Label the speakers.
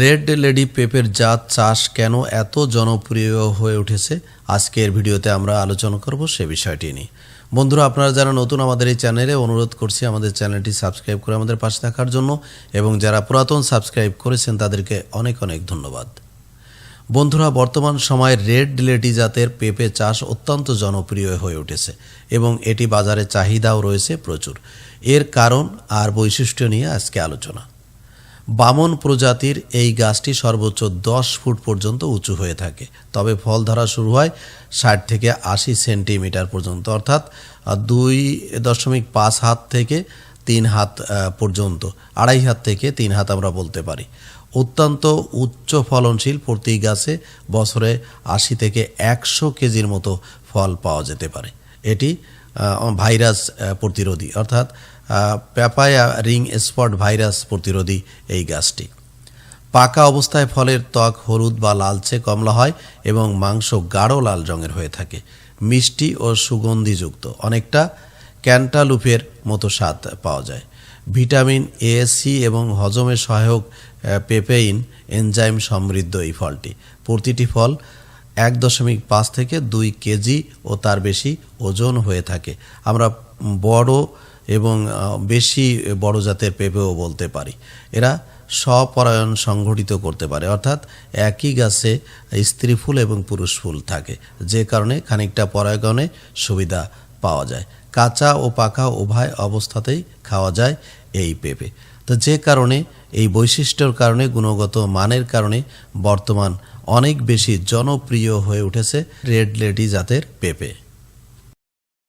Speaker 1: Red lady পেঁপের জাত চাষ কেন এত জনপ্রিয় হয়ে উঠেছে আজকের ভিডিওতে আমরা আলোচনা করব সে বিষয়টি নিয়ে। বন্ধুরা, আপনারা যারা নতুন আমাদের এই চ্যানেলে, অনুরোধ করছি আমাদের চ্যানেলটি সাবস্ক্রাইব করে আমাদের পাশে থাকার জন্য, এবং যারা পুরাতন সাবস্ক্রাইব করেছেন তাদেরকে অনেক অনেক ধন্যবাদ। বন্ধুরা, বর্তমান সময়ে রেড লেডি জাতের পেঁপে চাষ অত্যন্ত জনপ্রিয় হয়ে উঠেছে এবং এটি বাজারে চাহিদাও রয়েছে প্রচুর। এর কারণ আর বৈশিষ্ট্য নিয়ে আজকে আলোচনা। বামন প্রজাতির এই গাছটি সর্বোচ্চ 10 ফুট পর্যন্ত উঁচু হয়ে থাকে, তবে ফল ধরা শুরু হয় 60 থেকে 80 সেন্টিমিটার পর্যন্ত, অর্থাৎ 2.5 হাত থেকে 3 হাত পর্যন্ত, 2.5 হাত থেকে 3 হাত আমরা বলতে পারি। অত্যন্ত উচ্চ ফলনশীল, প্রতি গাছে বছরে 80 থেকে 100 কেজির মতো ফল পাওয়া যেতে পারে। এটি ভাইরাস প্রতিরোধী, অর্থাৎ প্যাপায়া রিং স্পট ভাইরাস প্রতিরোধী এই গাছটি। পাকা অবস্থায় ফলের ত্বক হলুদ বা লালচে কমলা হয় এবং মাংস গাঢ় লাল রঙের হয়ে থাকে। মিষ্টি ও সুগন্ধিযুক্ত, অনেকটা ক্যান্টালুপের মতো স্বাদ পাওয়া যায়। ভিটামিন এ, সি এবং হজমে সহায়ক পেপেইন এনজাইম সমৃদ্ধ এই ফলটি। প্রতিটি ফল 1.5 থেকে 2 কেজি ও তার বেশি ওজন হয়ে থাকে। আমরা বড় এবং বেশি বড় জাতের পেঁপেও বলতে পারি। এরা স্বপরায়ণ সংঘটিত করতে পারে, অর্থাৎ একই গাছে স্ত্রী ফুল এবং পুরুষ ফুল থাকে, যে কারণে খানিকটা পরাগণে সুবিধা পাওয়া যায়। কাঁচা ও পাকা উভয় অবস্থাতেই খাওয়া যায় এই পেঁপে। তো যে কারণে এই বৈশিষ্ট্যের কারণে, গুণগত মানের কারণে বর্তমান অনেক বেশি জনপ্রিয় হয়ে উঠেছে রেড লেডি জাতের পেঁপে।